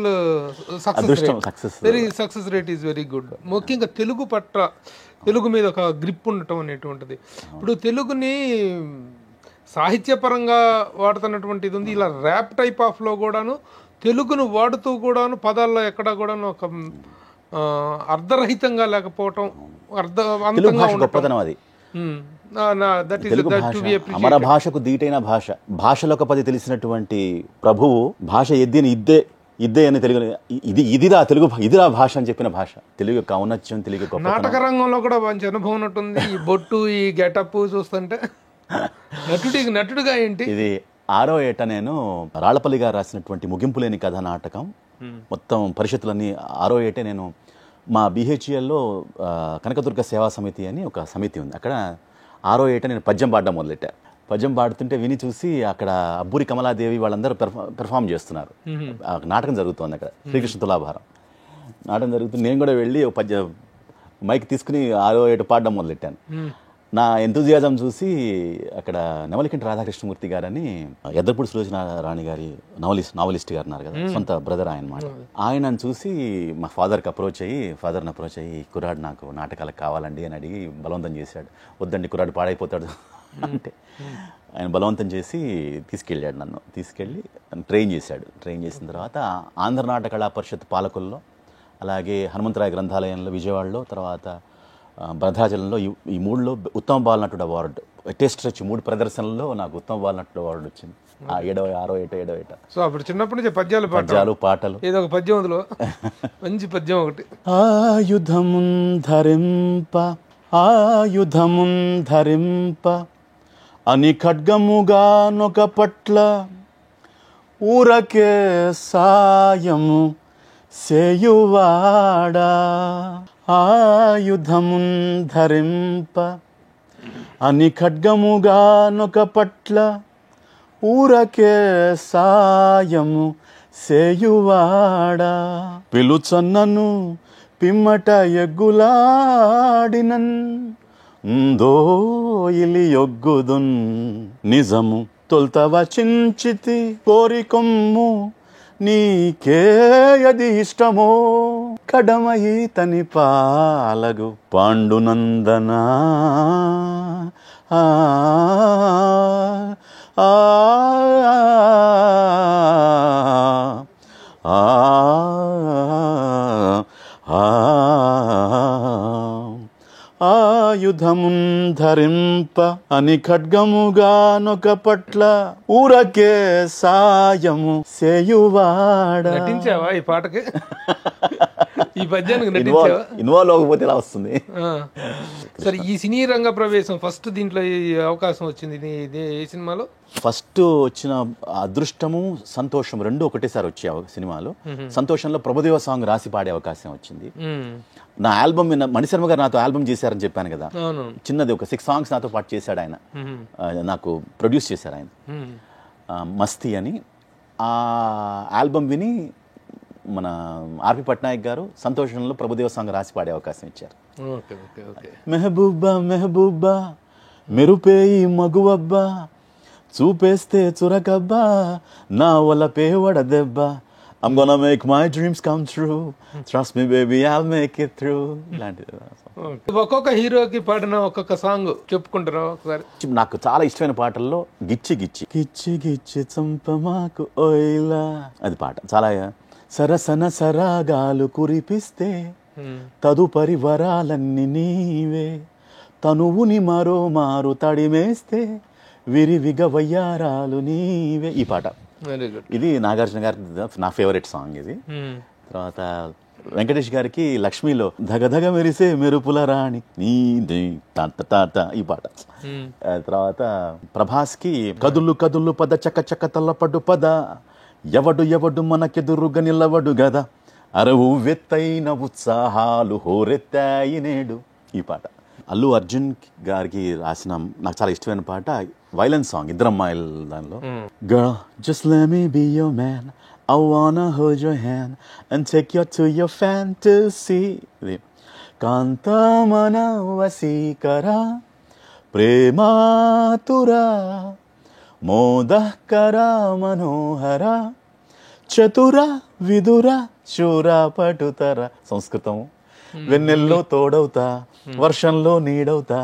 success rate is very good. ముఖ్యంగా తెలుగు పట్ల, తెలుగు మీద ఒక గ్రిప్ ఉండటం అనేటువంటిది. ఇప్పుడు తెలుగుని సాహిత్యపరంగా వాడుతున్నటువంటి ఇది ఉంది. ఇలా ర్యాప్ టైప్ ఆఫ్లో కూడాను తెలుగును వాడుతూ కూడాను పదాల్లో ఎక్కడా కూడాను ఒక అర్ధరహితంగా లేకపోవటం, అర్థవంతంగా ఉండటం. అది అమర భాషకు దీటైన భాష, భాషలకు 10 తెలిసినటువంటి ప్రభువు, భాష ఎద్దిని ఇద్దే అని తెలుగు, ఇదిరా భాష అని చెప్పిన భాష తెలుగు యొక్క ఔన్నత్యం, తెలుగు యొక్క నాటక రంగంలో కూడా మంచి అనుభవం ఉన్నట్టుంది. ఈ బొట్టు, ఈ గెటప్ చూస్తుంటే నటుడిగా ఏంటి ఇది? 6వ ఏట నేను రాళ్లపల్లి గారు రాసినటువంటి ముగింపు లేని కథ నాటకం మొత్తం పరిషత్తులన్నీ 6వ ఏటే నేను మా బిహెచ్ఎల్లో కనకదుర్గ సేవా సమితి అని ఒక సమితి ఉంది, అక్కడ 6వ ఏట నేను పద్యం పాడడం మొదలెట్టా. పద్యం పాడుతుంటే విని చూసి అక్కడ అబ్బూరి కమలాదేవి వాళ్ళందరూ పెర్ఫామ్ చేస్తున్నారు. నాటకం జరుగుతుంది అక్కడ, శ్రీకృష్ణ తులాభారం నాటకం జరుగుతుంది. నేను కూడా వెళ్ళి ఒక మైక్ తీసుకుని 6వ ఏట పాడడం మొదలెట్టాను. నా ఎంతూజియాజం చూసి అక్కడ నెమలికంటి రాధాకృష్ణమూర్తి గారని ఎద్దపూడి సులోచన రాణి గారి నావలిస్ట్ గారు ఉన్నారు కదా, సొంత బ్రదర్ ఆయన మాట. ఆయనను చూసి మా ఫాదర్ని అప్రోచ్ అయ్యి కుర్రాడు నాకు నాటకాలకు కావాలండి అని అడిగి బలవంతం చేశాడు. వద్దండి కుర్రాడు పాడైపోతాడు అంటే ఆయన బలవంతం చేసి తీసుకెళ్ళాడు. తీసుకెళ్ళి ట్రైన్ చేసిన తర్వాత ఆంధ్ర నాటక కళా పరిషత్ పాలకుల్లో, అలాగే హనుమంతరాయ గ్రంథాలయంలో విజయవాడలో, తర్వాత భద్రాచలంలో, ఈ 3లో ఉత్తమ బాలనటుడు అవార్డు, టెస్ట్ వచ్చి 3 ప్రదర్శనల్లో నాకు ఉత్తమ బాలనటుడు అవార్డు వచ్చింది. 7వ ఏట. సో అప్పుడు చిన్నప్పటి నుంచి పద్యాలు పాటలు, ఏదో ఒక పద్యం అందులో మంచి పద్యం ఒకటి. ఆయుధమున్ ధరింప అని ఖడ్గముగా నొక పట్ల ఊరకే సాయము సేయువాడా. ఆయుధమున్ ధరింప అని ఖడ్గముగా నొక పట్ల ఊరకే సాయము సేయువాడా. పిలుచన్నను పిమ్మట ఎగ్గులాడినన్ దోయిలి యొగ్గుదున్ నిజము తొల్త వచించితి కోరికొమ్ము నీకేయది ఇష్టమో కడమయి తని పాలగు పాండునందనా. ఆయుధమున్ ధరింప అని ఖడ్గముగా నొక పట్ల ఊరకే సాయము సేయువాడ. నటించావా ఈ పాటకి? ఈ పద్యానికి నటించావా? ఇన్వాల్వ్ అవ్వకపోతే ఇలా వస్తుంది. సరే, ఈ సినీ రంగ ప్రవేశం ఫస్ట్ దీంట్లో ఈ అవకాశం వచ్చింది ఇది ఏ సినిమాలో? ఫస్ట్ వచ్చిన అదృష్టము సంతోషం రెండు ఒకటేసారి వచ్చే సినిమాలో. సంతోషంలో ప్రభుదేవ సాంగ్ రాసి పాడే అవకాశం వచ్చింది. నా ఆల్బమ్ మణిశర్మ గారు నాతో ఆల్బమ్ చేశారని చెప్పాను కదా, చిన్నది ఒక 6 songs నాతో పాటు చేశాడు ఆయన, నాకు ప్రొడ్యూస్ చేశారు ఆయన, మస్తీ అని. ఆ ఆల్బమ్ విని మన ఆర్పి పట్నాయక్ గారు సంతోషంలో ప్రభుదేవ సాంగ్ రాసి పాడే అవకాశం ఇచ్చారు. మెహబూబా మెహబూబా మెరుపేయి మగువబ్బా చూపేస్తే చురకబ్బా నా వల్ల పేవడ దెబ్బ I'm gonna make my dreams come true. Trust me baby, I'll make it through. ఇలాంటిది. ఒక్కొక్క హీరోకి పాడిన ఒక్కొక్క సాంగ్ చెప్పుకుంటారా ఒకసారి? నాకు చాలా ఇష్టమైన పాటల్లో గిచ్చి గిచ్చి గిచ్చి గిచ్చి చంపమాకు ఓయిలా అది పాట చాలా. సరసన సరాగాలు కురిపిస్తే తదుపరి వరాలన్నీ నీవే, తనువుని మరో మారు తడిమేస్తే విరివిగ వయ్యారాలు నీవే. ఈ పాట ఇది నాగార్జున గారి నా ఫేవరెట్ సాంగ్ ఇది. తర్వాత వెంకటేష్ గారికి లక్ష్మిలో ధగధగ మెరిసే మెరుపుల రాణి నీ తాత ఈ పాట. తర్వాత ప్రభాస్కి కదులు కదులు పద చక్క చక్క తల్లపడు పద ఎవడు ఎవడు మనకెదురుగా నిలవడు గదా అరవు వెత్తైన ఉత్సాహాలు హోరెత్తాయి నేడు ఈ పాట. అల్లు అర్జున్ గారికి రాసిన నాకు చాలా ఇష్టమైన పాట వైలెన్స్ సాంగ్ ఇద్దరమ్మాయిల దానిలో. Girl, just let me be your man, I wanna hold your hand and take you to your fantasy. కాంతమన వసీకర ప్రేమాతుర మోదకర మనోహర చతుర విదుర శూర పటుతర. సంస్కృతం. వెన్నెల్లో తోడవుతా వర్షంలో నీడవుతా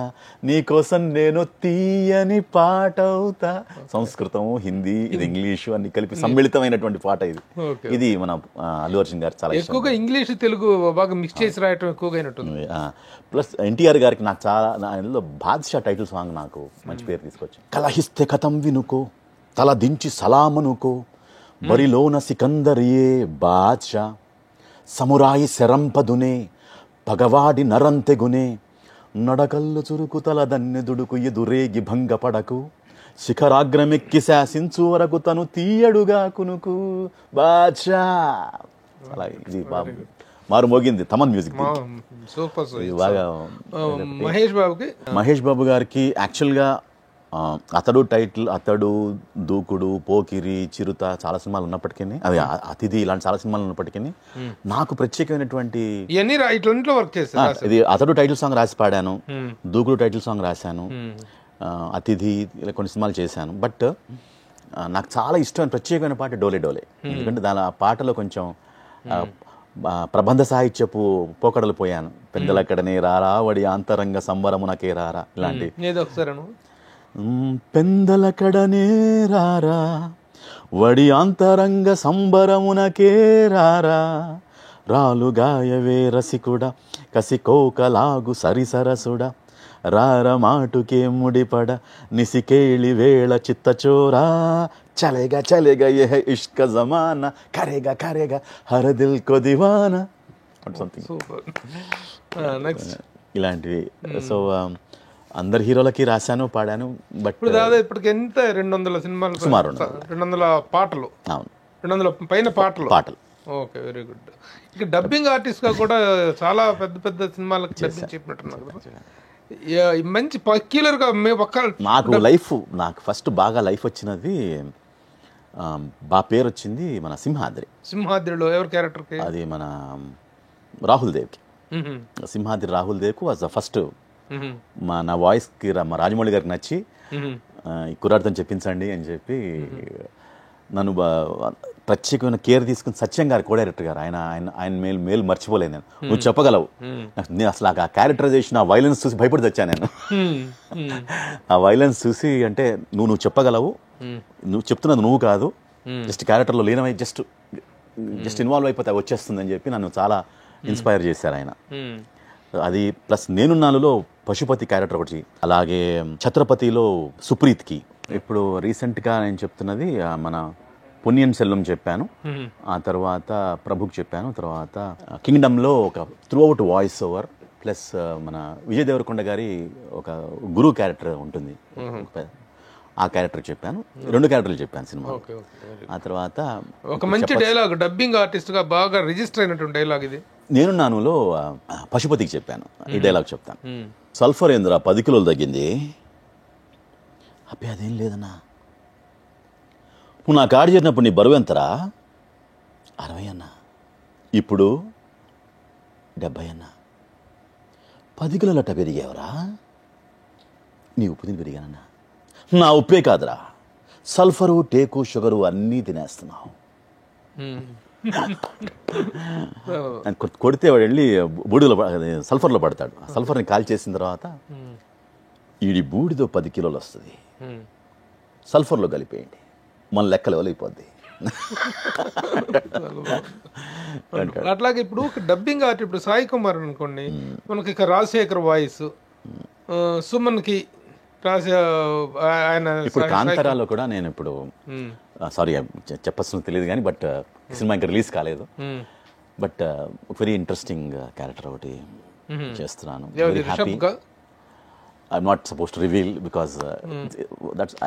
నీకోసం నేను తీయని పాట అవుతా. సంస్కృతము హిందీ ఇది ఇంగ్లీషు అన్ని కలిపి సమ్మిళితమైనటువంటి పాట ఇది. ఇది మన అల్లు అర్జున్ గారు చాలా ఎక్కువగా ఇంగ్లీష్ తెలుగు బాగా మిక్స్ చేసి రాయటం ఎక్కువగా అయినట్టుంది. ప్లస్ ఎన్టీఆర్ గారికి నాకు చాలా ఇందులో బాద్షా టైటిల్ సాంగ్ నాకు మంచి పేరు తీసుకొచ్చి. కలహిస్తే కథం వినుకో తల దించి సలామనుకో బరిలోన సికందరియే బాద్షా సమురాయి శరంపదునే పగవాడి నరంతెగునే నడకల్లు చురుకు తల దన్నె దుడుకు ఎదురేగి భంగపడకు శిఖరాగ్రమెక్కి శాసించు వరకు తను తీయడుగా కునుకు బాద్షా. అలా ఇది మారు మోగింది తమన్ మ్యూజిక్. బాగా మహేష్ బాబు గారికి యాక్చువల్గా అతడు టైటిల్ అతడు దూకుడు పోకిరి చిరుత చాలా సినిమాలు ఉన్నప్పటికీ అవి అతిథి ఇలాంటి చాలా సినిమాలు ఉన్నప్పటికీ నాకు ప్రత్యేకమైనటువంటి ఇది అతడు టైటిల్ సాంగ్ రాసి పాడాను, దూకుడు టైటిల్ సాంగ్ రాశాను, అతిథి ఇలా కొన్ని సినిమాలు చేశాను. బట్ నాకు చాలా ఇష్టమైన ప్రత్యేకమైన పాట డోలే డోలే. ఎందుకంటే దాని ఆ పాటలో కొంచెం ప్రబంధ సాహిత్యపు పోకడలు పోయాను. పెద్దలక్కడనే రారా వడి ఆంతరంగ సంబరమునకే రారా ఇలాంటి. పెందలకడనే రారా వడి అంతరంగ సంబరమునకే రారా రాలుగాయవే రసికుడా కసికోకలాగు సరిసరసుడా రార మాటుకే ముడిపడ నిసికేళి వేళ చిత్తచోరా చలేగా చలేగా ఏ ఇష్క జమానా కరేగా కరేగా హర దిల్ కో దివానా సంథింగ్ ఇలాంటివి. సో అందరు హీరోలకి రాశాను పాడాను. బట్ ఇప్పుడు దాదాపు ఇప్పటికి ఎంత 200 సినిమాలు సుమారు 200 పాటలు. అవును, 200 పైన పాటలు. Okay, very good. ఇక డబ్బింగ్ ఆర్టిస్ట్ గా కూడా చాలా పెద్ద పెద్ద సినిమాలకు డబ్బింగ్ చెప్పినట్టున్నారు కదా. మంచి పర్క్యులర్ గా నాకు ఫస్ట్ బాగా లైఫ్ వచ్చినది పేరు వచ్చింది మన సింహాద్రిలో ఎవరి క్యారెక్టర్కి? అది మన రాహుల్ దేవ్కి. సింహాద్రి రాహుల్ దేవ్కు వాజ్ ద ఫస్ట్. నా వాయిస్కి మా రాజమౌళి గారికి నచ్చి కుర్రాడితో చెప్పించండి అని చెప్పి నన్ను ప్రత్యేకమైన కేర్ తీసుకుని సత్యం గారు కో డైరెక్టర్ గారు ఆయన మేలు మర్చిపోలేదు నేను. నువ్వు చెప్పగలవు. నేను అసలు ఆ క్యారెక్టరైజేషన్ ఆ వైలెన్స్ చూసి భయపడి తెచ్చాను నేను. ఆ వైలెన్స్ చూసి అంటే నువ్వు చెప్పగలవు, నువ్వు చెప్తున్నది నువ్వు కాదు, జస్ట్ క్యారెక్టర్లో లీనమై జస్ట్ ఇన్వాల్వ్ అయిపోతే వచ్చేస్తుంది అని చెప్పి నన్ను చాలా ఇన్స్పైర్ చేశారు ఆయన. అది ప్లస్ నేనున్నానులో పశుపతి క్యారెక్టర్ ఒకటి, అలాగే ఛత్రపతిలో సుప్రీత్కి. ఇప్పుడు రీసెంట్గా నేను చెప్తున్నది మన పొన్నియిన్ సెల్వం చెప్పాను, ఆ తర్వాత ప్రభుకి చెప్పాను, తర్వాత కింగ్డమ్లో ఒక through out voice over plus మన విజయ్ దేవరకొండ గారి ఒక గురువు క్యారెక్టర్ ఉంటుంది, ఆ క్యారెక్టర్ చెప్పాను. 2 క్యారెక్టర్లు చెప్పాను సినిమా. ఆ తర్వాత ఒక మంచి డైలాగ్, డబ్బింగ్ ఆర్టిస్ట్ గా బాగా రిజిస్టర్ అయినటువంటి డైలాగ్ ఇది. నేను నానులో పశుపతికి చెప్పాను ఈ డైలాగ్ చెప్తాను. సల్ఫర్ ఏందిరా 10 కిలోలు తగ్గింది, అబ్బే అదేం లేదన్నా. నువ్వు నా కాడు చేరినప్పుడు నీ బరువు ఎంతరా? 60 అన్నా. ఇప్పుడు 70 అన్నా. 10 కిలోలు అట్ట పెరిగావరా? నీ ఉప్పు తిని పెరిగానన్నా. నా ఉప్పే కాదురా, సల్ఫరు టేకు షుగరు అన్నీ తినేస్తున్నావు. కొడితే వాడు వెళ్ళి బూడిలో సల్ఫర్లో పడతాడు. సల్ఫర్ని కాల్ చేసిన తర్వాత ఈడి బూడిదో 10 కిలోలు వస్తుంది, సల్ఫర్లో కలిపేయండి, మన లెక్కలు అయిపోద్ది. అట్లాగే ఇప్పుడు డబ్బింగ్ ఆర్ట్, ఇప్పుడు సాయి కుమార్ అనుకోండి, మనకి ఇక రాజశేఖర్ వాయిస్, సుమన్కి ఆయన. ఇప్పుడు కాంతారాలో కూడా నేను ఇప్పుడు సారీ చెప్పచ్చు తెలియదు కానీ, బట్ సినిమా ఇంకా రిలీజ్ కాలేదు, బట్ వెరీ ఇంట్రెస్టింగ్ క్యారెక్టర్ ఒకటి చేస్తున్నాను. I'm not supposed to reveal because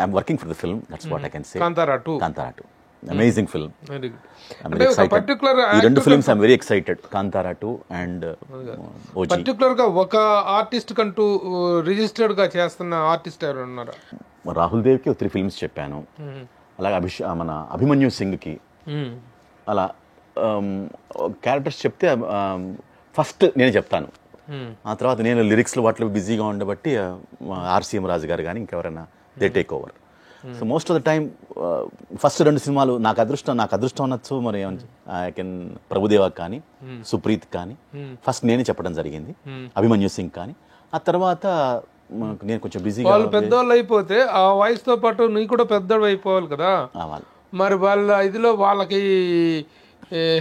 I'm working for the film. That's what I can say. Kantara 2. Amazing film. Very good. I'm very excited. Particular ఈ 2 films I'm very excited. Kantara 2 and OG. Particular గా ఒక artist కంటూ registered గా చేస్తున్న artist ఎవరు ఉన్నారా? రాహుల్ దేవ్ కి 3 films చెప్పాను. అలాగే మన అభిమన్యు సింగ్ కి అలా క్యారెక్టర్స్ చెప్తే ఫస్ట్ నేను చెప్తాను, ఆ తర్వాత నేను లిరిక్స్లో వాటిలో బిజీగా ఉండబట్టి ఆర్సీఎం రాజు గారు కానీ ఇంకెవరైనా they take over. So most of the time first 2 సినిమాలు నాకు అదృష్టం అనొచ్చు, మరి ఐ కెన్ ప్రభుదేవా కానీ సుప్రీత్ కానీ ఫస్ట్ నేనే చెప్పడం జరిగింది, అభిమన్యు సింగ్ కానీ. ఆ తర్వాత నేను కొంచెం బిజీగా, వాళ్ళు పెద్దవాళ్ళు అయిపోతే ఆ వయసుతో పాటు నీ కూడా పెద్దవాళ్ళు అయిపోవాలి కదా, మరి వాళ్ళ ఇదిలో వాళ్ళకి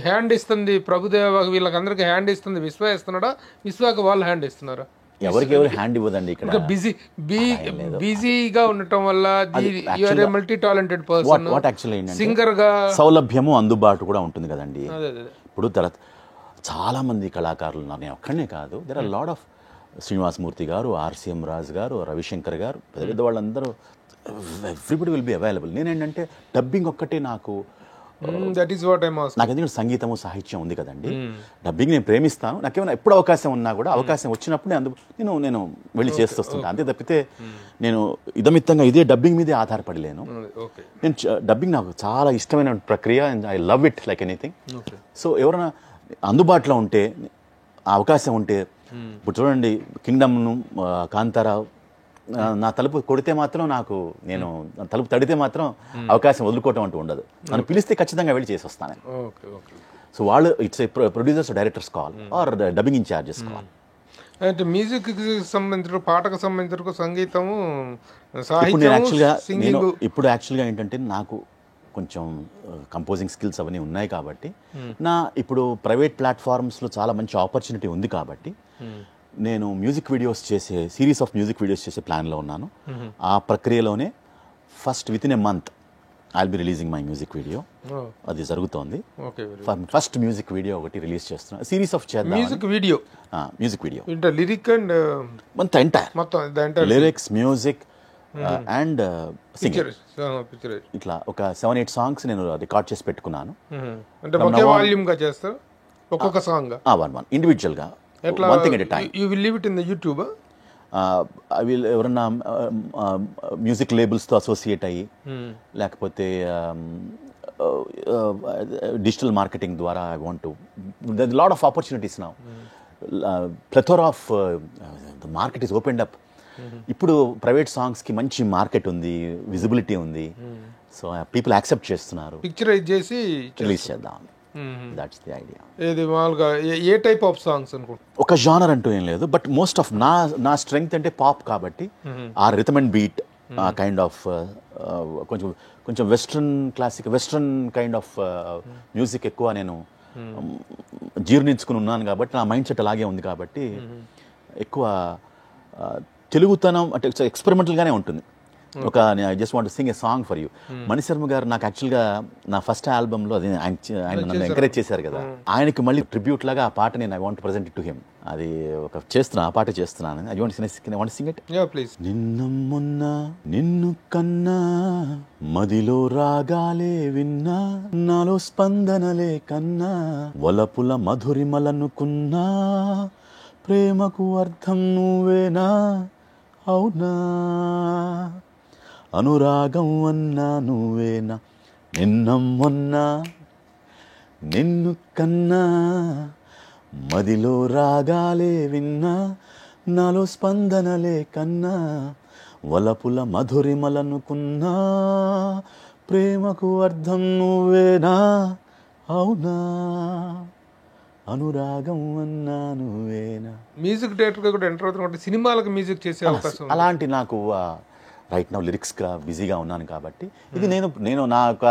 హ్యాండ్ ఇస్తుంది ప్రభుదేవ, వీళ్ళకందరికి హ్యాండ్ ఇస్తుంది విశ్వ ఇస్తున్నాడా, విశ్వాకి వాళ్ళు హ్యాండ్ ఇస్తున్నారా? ఎవరు హ్యాండ్ ఇవ్వదండి ఇక్కడ. బిజీగా ఉండటం వల్ల మల్టీ టాలెంటెడ్ పర్సన్, సింగర్ గా సౌలభ్యము అందుబాటు కూడా ఉంటుంది కదండి. ఇప్పుడు చాలా మంది కళాకారులు ఉన్నారు, నేను ఒక్కడనే కాదు, there are lot of Srinivasamurthy garu, RCM Raju garu, Ravishankar garu, పెద్ద పెద్ద వాళ్ళందరూ, ఎవ్రీబడి విల్ బి అవైలబుల్. నేనేంటంటే డబ్బింగ్ ఒక్కటే నాకు, that is what I'm asking. నాకు ఎందుకంటే సంగీతము సాహిత్యం ఉంది కదండి, డబ్బింగ్ నేను ప్రేమిస్తాను. నాకేమైనా ఎప్పుడు అవకాశం ఉన్నా కూడా, అవకాశం వచ్చినప్పుడు నేను వెళ్ళి చేస్తుంటాను. అంతే తప్పితే నేను ఇదమిత్తంగా ఇదే డబ్బింగ్ మీదే ఆధారపడలేను. నేను డబ్బింగ్ నాకు చాలా ఇష్టమైన ప్రక్రియ, I love it like anything. So ఎవరైనా అందుబాటులో ఉంటే, ఆ అవకాశం ఉంటే, ఇప్పుడు చూడండి కింగ్డమ్ను, కాంతారా, నా తలుపు కొడితే మాత్రం నేను తలుపు తడితే మాత్రం అవకాశం వదులుకోవటం అంటూ ఉండదు. నన్ను పిలిస్తే ఖచ్చితంగా వెళ్ళి చేసి వస్తాను. సో వాళ్ళు it's producers directors call or dubbing in-charges call. అంటే మ్యూజిక్ సంబంధించిన, పాటకు సంబంధించిన సంగీతము, ఇప్పుడు యాక్చువల్గా ఏంటంటే నాకు కొంచెం కంపోజింగ్ స్కిల్స్ అవన్నీ ఉన్నాయి కాబట్టి, ఇప్పుడు ప్రైవేట్ ప్లాట్ఫామ్స్లో చాలా మంచి ఆపర్చునిటీ ఉంది కాబట్టి నేను music videos series of music videos చేసే ప్లాన్లో ఉన్నాను. ఆ ప్రక్రియలోనే first with in a month I will be releasing my music video. అది జరుగుతోంది. ఫస్ట్ మ్యూజిక్ వీడియో ఒకటి రిలీజ్ చేస్తున్నా, series of music video lyric and మొత్తం లిరిక్స్, మ్యూజిక్ అండ్ సింగింగ్, ఇట్లా ఒక 7-8 సాంగ్స్ నేను రికార్డ్ చేసి పెట్టుకున్నాను. ఒక్కొక్క సాంగ్ ఇండివిజువల్ గా, one thing at a time. You will leave it in the YouTube? I will ఎవరన్నా మ్యూజిక్ లేబుల్స్తో అసోసియేట్ అయ్యి, లేకపోతే డిజిటల్ మార్కెటింగ్ ద్వారా I want to, there's a lot of opportunities now. Plethora of the market is opened up. ఇప్పుడు private సాంగ్స్కి మంచి market ఉంది, visibility ఉంది. So people accept చేస్తున్నారు. Picturise చేసి రిలీజ్ చేద్దాం, దట్స్ ది ఐడియా. ఇది మామూలుగా ఏ టైప్ ఆఫ్ సాంగ్స్ అనుకుంటా? ఒక జానర్ అంటూ ఏం లేదు, బట్ మోస్ట్ ఆఫ్ నా స్ట్రెంగ్త్ అంటే పాప్ కాబట్టి, ఆ రిథమ్ అండ్ బీట్, ఆ కైండ్ ఆఫ్ కొంచెం వెస్ట్రన్ కైండ్ ఆఫ్ మ్యూజిక్ ఎక్కువ నేను జీర్ణించుకుని ఉన్నాను కాబట్టి, నా మైండ్ సెట్ అలాగే ఉంది కాబట్టి ఎక్కువ తెలుగుతనం అంటే ఎక్స్పెరిమెంటల్గానే ఉంటుంది. ఒక I just want sing a song for you. Manisharma garu నాకు యాక్చువల్గా నా ఫస్ట్ ఆల్బంలో అది ఆయన నన్ను ఎంకరేజ్ చేశారు కదా, ఆయనకి మళ్ళీ ట్రిబ్యూట్ లాగా ఆ పాట నేను I want present to him. అది ఒక చేస్తున్నా, ఆ పాట చేస్తున్నాను. I want sing it. Please. నిన్న మొన్న నిన్ను కన్నా మదిలో రాగాలే విన్నా, నాలో స్పందనలే కన్నా వలపుల మధురిమలనుకున్నా, ప్రేమకు అర్థం నువ్వేనా అవునా, అనురాగం అన్నా నువ్వేనా, నిన్న మొన్న నిన్ను కన్నా మదిలో రాగాలే విన్నా, నాలో స్పందనలే కన్నా వలపుల మధురిమలనుకున్నా, ప్రేమకు అర్థం నువ్వేనా అవునా, అనురాగం అన్నా నువ్వేనా. మ్యూజిక్ డైరెక్టర్గా కూడా ఎంటర్ అవుతున్నట్టు సినిమాలకు మ్యూజిక్ చేసే అవకాశం అలాంటి నాకు రైట్ నౌ లిరిక్స్గా బిజీగా ఉన్నాను కాబట్టి ఇది నేను నా యొక్క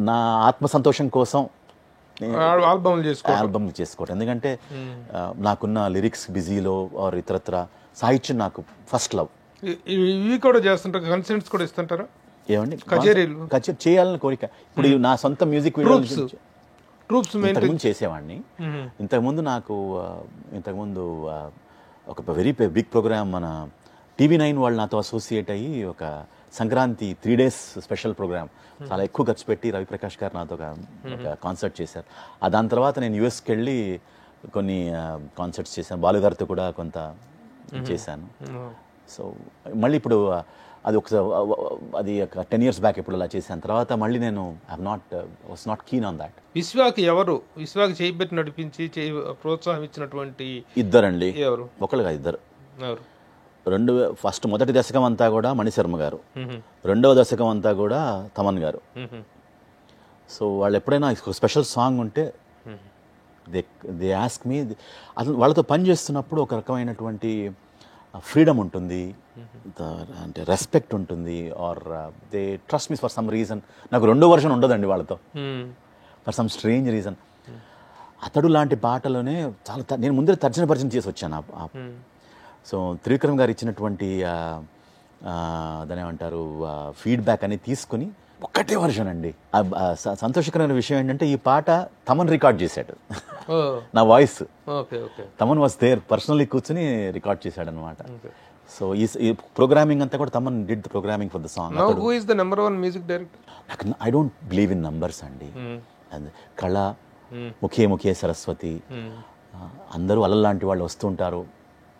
నా ఆత్మసంతోషం కోసం ఆల్బమ్ చేసుకోవటం. ఎందుకంటే నాకున్న లిరిక్స్ బిజీలో ఆర్ ఇతరత్ర సాహిత్యం నాకు ఫస్ట్ లవ్. ఇవి కూడా చేస్తుంటారు, కన్సర్ట్స్ కూడా ఇస్తుంటారా? ఏమండి, కచేరీలు చేయాలని కోరిక. ఇప్పుడు నా సొంత మ్యూజిక్ వీడియోస్ ఇంతకుముందు చేసేవాడిని. ఇంతకుముందు ఒక వెరీ బిగ్ ప్రోగ్రామ్ మన TV9 వాళ్ళు నాతో అసోసియేట్ అయ్యి ఒక సంక్రాంతి 3 days స్పెషల్ ప్రోగ్రామ్ చాలా ఎక్కువ ఖర్చు పెట్టి రవిప్రకాష్ గారు నాతో ఒక కాన్సర్ట్ చేశారు. దాని తర్వాత నేను యుఎస్కి వెళ్ళి కొన్ని కాన్సర్ట్స్ చేశాను, బాలుగారితో కూడా కొంత చేశాను. సో మళ్ళీ ఇప్పుడు అది ఒక 10 years బ్యాక్ ఇప్పుడు అలా చేశాను. తర్వాత మళ్ళీ నేను was not keen on that. విశ్వాకి చేయబెట్టి నడిపించి ప్రోత్సాహం ఇచ్చినటువంటి ఇద్దరండి. ఎవరు? ఒకళ్ళుగా ఇద్దరు. ఎవరు? మొదటి దశకం అంతా కూడా మణిశర్మ గారు, రెండవ దశకం అంతా కూడా తమన్ గారు. సో వాళ్ళు ఎప్పుడైనా స్పెషల్ సాంగ్ ఉంటే దే ఆస్క్ మీ. అసలు వాళ్ళతో పని చేస్తున్నప్పుడు ఒక రకమైనటువంటి ఫ్రీడమ్ ఉంటుంది, అంటే రెస్పెక్ట్ ఉంటుంది, are they trust me for some reason. నాకు రెండో వర్షన్ ఉండదండి వాళ్ళతో, ఫర్ సమ్ స్ట్రేంజ్ రీజన్. అతడు లాంటి పాటలోనే చాలా నేను ముందే తర్జన చేసి వచ్చాను. సో త్రివిక్రమ్ గారు ఇచ్చినటువంటి దాని ఏమంటారు ఫీడ్బ్యాక్ అనేది తీసుకుని ఒక్కటే వర్షన్ అండి. సంతోషకరమైన విషయం ఏంటంటే ఈ పాట తమన్ రికార్డ్ చేశాడు. నా voice Thaman was there, personally కూర్చొని రికార్డ్ చేశాడు అనమాట. సో ఈ ప్రోగ్రామింగ్ అంతా కూడా Thaman did the programming for the song. Who is the number 1 music director? I don't believe in numbers అండి. కళ, ముఖే సరస్వతి, అందరూ అల్లలాంటి వాళ్ళు వస్తూ ఉంటారు,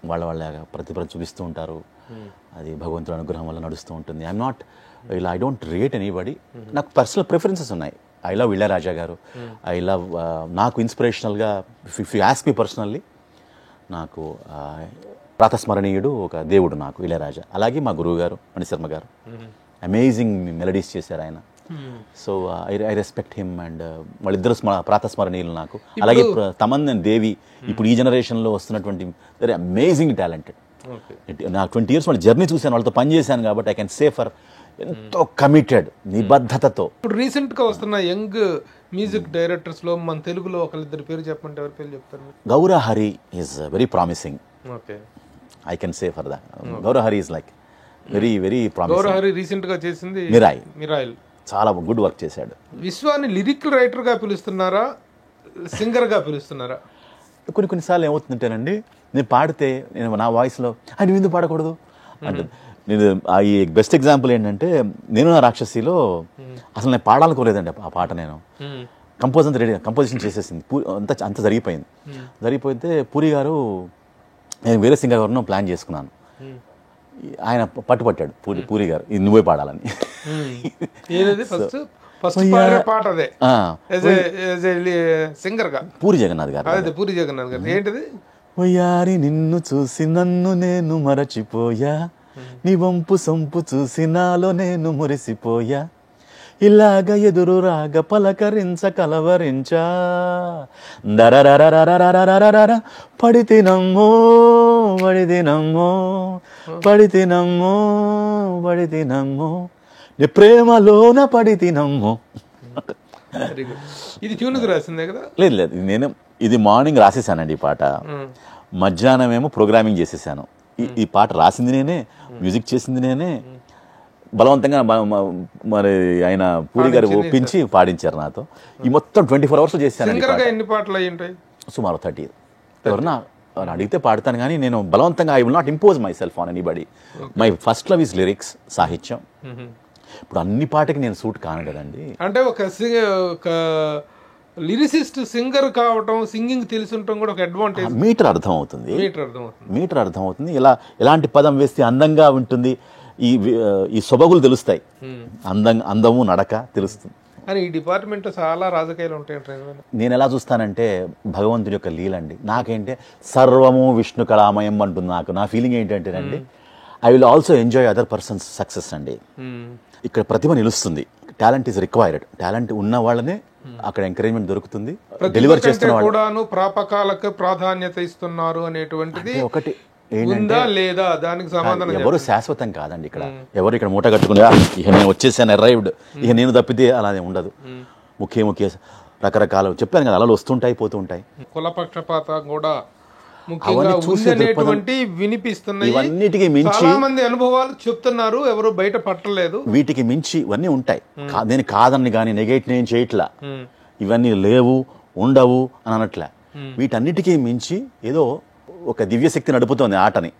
వాళ్ళ ప్రతిభను చూపిస్తూ ఉంటారు. అది భగవంతుడి అనుగ్రహం వల్ల నడుస్తూ ఉంటుంది. I don't rate anybody. నాకు పర్సనల్ ప్రిఫరెన్సెస్ ఉన్నాయి. I love Ilayaraja garu. I love నాకు ఇన్స్పిరేషనల్గా if you ask me personally, నాకు ప్రాతస్మరణీయుడు ఒక దేవుడు నాకు ఇళయరాజా. అలాగే మా గురువు గారు మణిశర్మ గారు అమేజింగ్ మెలడీస్ చేశారు ఆయన. So I respect him and వాళ్ళిద్దరు ప్రాతస్మరణీయులు నాకు. అలాగే తమన్ అండ్ దేవి ఇప్పుడు ఈ జనరేషన్లో వస్తున్నటువంటి వెరీ అమేజింగ్ టాలెంటెడ్. నాకు 20 years వాళ్ళ జర్నీ చూశాను, వాళ్ళతో పని చేశాను కాబట్టి ఐ కెన్ సే ఫర్ ఎంతో కమిటెడ్, నిబద్ధతతో. ఇప్పుడు రీసెంట్గా వస్తున్న యంగ్ మ్యూజిక్ డైరెక్టర్స్లో మన తెలుగులో ఒకరిద్దరు పేరు చెప్పమంటే ఎవరి పేరు చెప్తారు? Gowra Hari is very promising. I can say for that. Gowra Hari is like very very promising. Gowra Hari రీసెంట్గా చేసింది మిరాయిల్, చాలా గుడ్ వర్క్ చేశాడు. విశ్వాన్ని లిరిక్ రైటర్గా పిలుస్తున్నారా, సింగర్గా పిలుస్తున్నారా? కొన్నిసార్లు ఏమవుతుందంటేనండి, నేను పాడితే నా వాయిస్లో నువ్వు ఎందుకు పాడకూడదు అంటే, నేను ఈ బెస్ట్ ఎగ్జాంపుల్ ఏంటంటే, నేను నా రాక్షసిలో అసలు నేను పాడాలనుకోలేదండి ఆ పాట. నేను కంపోజిషన్ చేసేసింది, అంత జరిగిపోతే పూరి గారు, నేను వేరే సింగర్ ఎవరినో ప్లాన్ చేసుకున్నాను. ఆయన పట్టుపట్టాడు పూరి గారు, ఇది నువ్వే పాడాలని. పూరి జగన్నాథ్ గారు ఏంటిది? వయ్యారి నిన్ను చూసి నన్ను నేను మరచిపోయా, నీ వంపు సొంపు చూసి నాలో నేను మురిసిపోయా, ఇలాగ ఎదురు రాగ పలకరించ కలవరించా, దరరరరరరరరరర పడితినమ్మో పడితినమ్మో పడితినమ్మో పడితినమ్మో నీ ప్రేమలోన పడితినమ్మో. ఇది ట్యూన్కి రాసిందే కదా? లేదు, ఇది మార్నింగ్ రాసేసానండి ఈ పాట. మధ్యాహ్నం ఏమో ప్రోగ్రామింగ్ చేసేసాను. ఈ పాట రాసింది నేనే, మ్యూజిక్ చేసింది నేనే, బలవంతంగా మరి ఆయన పూరి గారు ఒప్పించి పాడించారు నాతో. ఈ మొత్తం 24 hours చేశాను. ఎన్ని పాటలు అయ్యి ఉంటాయి? సుమారు 30. ఎవరన్నా అడిగితే పాడతాను, కానీ నేను బలవంతంగా I will not impose my self on anybody. My first love is lyrics, సాహిత్యం. ఇప్పుడు అన్ని పాటకి నేను సూట్ కాను కదండి. అంటే ఒక లిరిసిస్ట్ సింగర్ కావటం, సింగింగ్ తెలిసి ఉండటం కూడా ఒక అడ్వాంటేజ్. మీటర్ అర్థం అవుతుంది. ఎలాంటి పదం వేస్తే అందంగా ఉంటుంది, ఈ సొబగులు తెలుస్తాయి, అందము నడక తెలుస్తుంది. అని ఈ డిపార్ట్మెంట్ చాలా రాజకీయాలు ఉంటాయి. నేను ఎలా చూస్తానంటే భగవంతుడి యొక్క లీలండి. నాకేంటే సర్వము విష్ణు కళామయం అంటుంది. నా ఫీలింగ్ ఏంటంటేనండి, I will also enjoy other persons success అండి. ఇక్కడ ప్రతిభ నిలుస్తుంది. Talent is required. టాలెంట్ ఉన్న వాళ్ళనే అక్కడ ఎంకరేజ్మెంట్ దొరుకుతుంది. డెలివర్ చేస్తున్న వాళ్ళు ప్రాపకాలకు ప్రాధాన్యత ఇస్తున్నారు అనేటువంటిది ఒకటి ఉందా లేదా, దానికి సమాధానం ఎవరు శాశ్వతం కాదండి. ఎవరు ఇక్కడ మూట కట్టుకుని ఇక నేను వచ్చేసాను, అరైవ్డ్, ఇక నేను తప్పితే అలానే ఉండదు. ముఖ్య రకరకాల చెప్పాను కదా, అలలు వస్తుంటాయి పోతూ ఉంటాయి. కులపక్షపాతం కూడా ముఖ్యంగా చూసేటువంటి వినిపిస్తున్నాయి. ఇవన్నిటికీ మించి చాలా మంది అనుభవాలు చెప్తున్నారు, ఎవరు బయట పట్టలేదు. వీటికి మించి ఇవన్నీ ఉంటాయి. నేను కాదని కానీ నెగేట్ నేను చేయట్లా, ఇవన్నీ లేవు ఉండవు అని అనట్లే. వీటన్నిటికీ మించి ఏదో ఒక దివ్యశక్తి నడుపుతోంది ఆటని.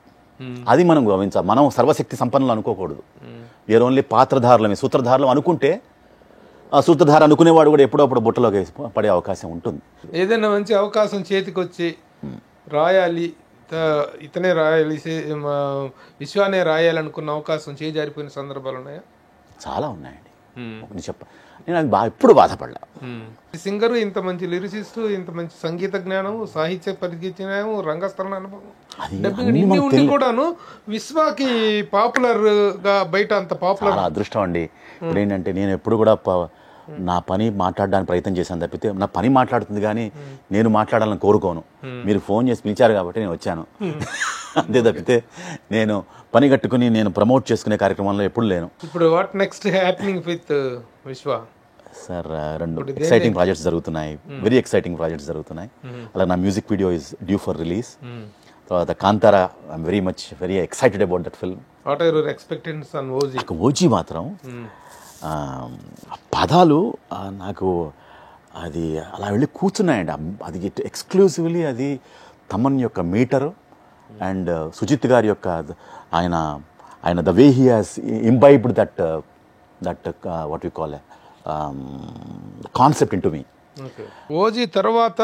అది మనం గమనించాలి. మనం సర్వశక్తి సంపన్నులు అనుకోకూడదు. వేరే ఓన్లీ పాత్రధారులమే, సూత్రధారులు అనుకుంటే ఆ సూత్రధార అనుకునేవాడు కూడా ఎప్పుడప్పుడు బుట్టలోకి పడే అవకాశం ఉంటుంది. ఏదైనా మంచి అవకాశం చేతికి వచ్చి రాయాలి, ఇతనే రాయాలి, విశ్వానే రాయాలనుకున్న అవకాశం చేజారిపోయిన సందర్భాలు ఉన్నాయా? చాలా ఉన్నాయండి. నేను అది ఎప్పుడు బాధపడలా. సింగరు, ఇంత మంచి లిరిసిస్ట్, ఇంత మంచి సంగీత జ్ఞానం, సాహిత్య పరిజ్ఞానం, రంగస్థల అనుభవం ఉండి కూడాను విశ్వాకి పాపులర్ గా బయట అంత పాపులర్. అదృష్టం అండి. ఇప్పుడు ఏంటంటే నేను ఎప్పుడు కూడా నా పని మాట్లాడడానికి ప్రయత్నం చేశాను తప్పితే, నా పని మాట్లాడుతుంది కానీ నేను మాట్లాడాలని కోరుకోను. మీరు ఫోన్ చేసి పిలిచారు కాబట్టి నేను వచ్చాను, అంతే తప్పితే నేను పని కట్టుకుని నేను ప్రమోట్ చేసుకునే కార్యక్రమంలో ఎప్పుడు లేను. ఇప్పుడు what next happening with Vishwa? Sir 2 exciting projects జరుగుతున్నాయి, వెరీ ఎక్సైటింగ్ ప్రాజెక్ట్స్ జరుగుతున్నాయి. అలా నా music video is due for release. తర్వాత Kantara, I'm very excited about that film. What are your expectations on OG? OG మాత్రం పదాలు నాకు అది అలా వెళ్ళి కూర్చున్నాయండి. అది ఎక్స్క్లూజివ్లీ అది తమన్ యొక్క మీటరు అండ్ సుజిత్ గారి యొక్క ఆయన the way he has imbibed that what you call concept in to me. OG తర్వాత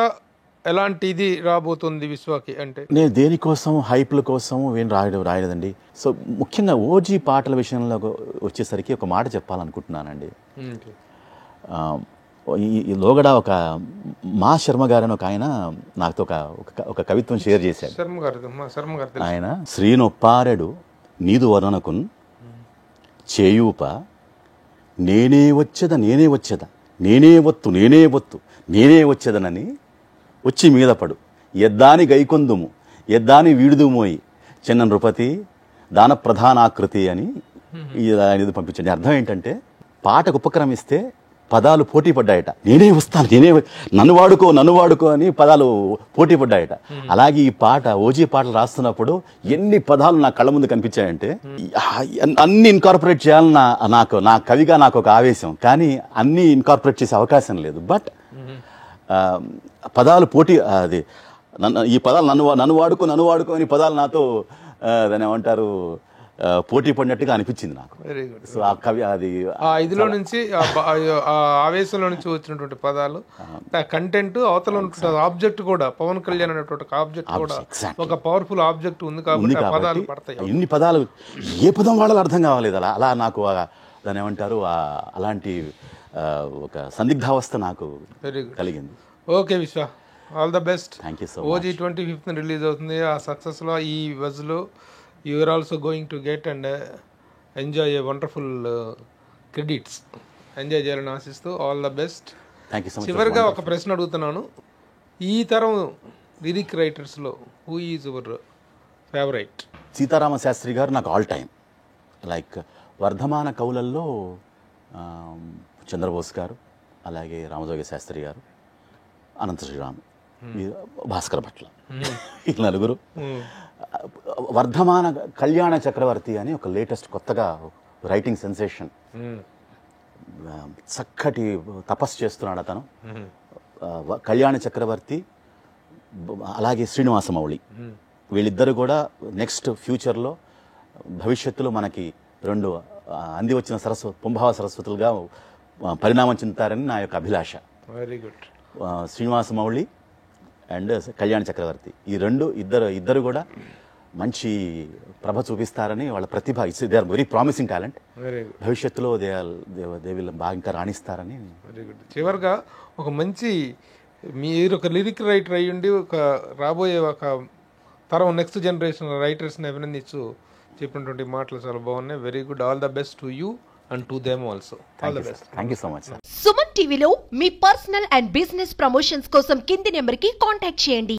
ఎలాంటిది రాబోతుంది విశ్వాకి? అంటే నేను దేనికోసం హైప్ల కోసం ఏం రాయలేదండి. సో ముఖ్యంగా ఓజీ పాటల విషయంలో వచ్చేసరికి ఒక మాట చెప్పాలనుకుంటున్నానండి. ఈ లోగడ ఒక మా శర్మ గారు అని ఒక ఆయన నాతో ఒక కవిత్వం షేర్ చేశాడు. ఆయన శ్రీనొప్పారెడు నీదు వర్ణనకున్ చేయూప నేనే వచ్చేద నేనే వచ్చేదనని వచ్చి మీద పడు ఎద్దాని గైకొందుము ఎద్దాని వీడుదుమోయి చిన్న నృపతి దాన ప్రధానాకృతి అని ఇది పంపించండి. అర్థం ఏంటంటే పాటకు ఉపక్రమిస్తే పదాలు పోటీ పడ్డాయట. నేనే వస్తాను, నన్ను వాడుకో అని పదాలు పోటీ పడ్డాయట. అలాగే ఈ పాట ఓజీ పాటలు రాస్తున్నప్పుడు ఎన్ని పదాలు నా కళ్ళ ముందు కనిపించాయంటే అన్ని ఇన్కార్పొరేట్ చేయాలని నా కవిగా నాకు ఒక ఆవేశం, కానీ అన్ని ఇన్కార్పొరేట్ చేసే అవకాశం లేదు. బట్ పదాలు పోటీ అది ఈ పదాలు నన్ను వాడుకో అని పదాలు నాతో దాన్ని ఏమంటారు పోటీ పడినట్టుగా అనిపించింది నాకు. Very good. సో ఆ కవి అది ఇదిలో నుంచి ఆవేశంలో నుంచి వచ్చినటువంటి పదాలు, కంటెంట్ అవతల ఆబ్జెక్ట్ కూడా, పవన్ కళ్యాణ్ అనేటువంటి ఆబ్జెక్ట్ కూడా ఒక పవర్ఫుల్ ఆబ్జెక్ట్ ఉంది కాబట్టి పదాలు పడతాయి. ఇన్ని పదాలు ఏ పదం వాళ్ళకి అర్థం కావాలేదు. అలా నాకు దాన్ని ఏమంటారు అలాంటి ఒక సందిగ్ధావస్థ నాకు కలిగింది. Okay Vishwa, all the best. Thank you so much. OG 25th release అవుతుంది. ఆ సక్సెస్లో ఈ బజ్లో you are also going to get and enjoy a wonderful credits. ఎంజాయ్ చేయాలని ఆశిస్తూ all the best. Thank you so much. చివరిగా ఒక ప్రశ్న అడుగుతున్నాను. ఈ తరం లిరిక్ రైటర్స్లో who is your favourite? Sitarama Sastry garu నాకు ఆల్ టైమ్. లైక్ వర్ధమాన కవులల్లో చంద్రబోస్ గారు, అలాగే రామజోగి శాస్త్రి గారు, అనంత శ్రీరామ్, భాస్కర్ భట్ల, ఈ నలుగురు. వర్ధమాన కళ్యాణ చక్రవర్తి అని ఒక లేటెస్ట్ కొత్తగా రైటింగ్ సెన్సేషన్, చక్కటి తపస్సు చేస్తున్నాడు అతను. కళ్యాణ చక్రవర్తి అలాగే శ్రీనివాసమౌళి, వీళ్ళిద్దరు కూడా నెక్స్ట్ ఫ్యూచర్లో భవిష్యత్తులో మనకి రెండు అంది వచ్చిన పుంభావ సరస్వతులుగా పరిణామం చెందుతారని నా యొక్క అభిలాష. Very good. Srinivasamouli and Kalyana Chakravarthi, ఈ ఇద్దరు కూడా మంచి ప్రభ చూపిస్తారని, వాళ్ళ ప్రతిభ they are very promising talent. భవిష్యత్తులో దే విల్ బాగా ఇంకా రాణిస్తారని. Very good. చివరిగా ఒక మంచి, మీరు ఒక లిరిక్ రైటర్ అయ్యుండి ఒక రాబోయే ఒక తరం నెక్స్ట్ జనరేషన్ రైటర్స్ని అభినందించు చెప్పినటువంటి మాటలు చాలా బాగున్నాయి. Very good. All the best to you and to them also. All the best. Thank you so much. Suman టీవీలో మీ పర్సనల్ అండ్ బిజినెస్ ప్రమోషన్స్ కోసం కింది నెంబర్కి కాంటాక్ట్ చేయండి.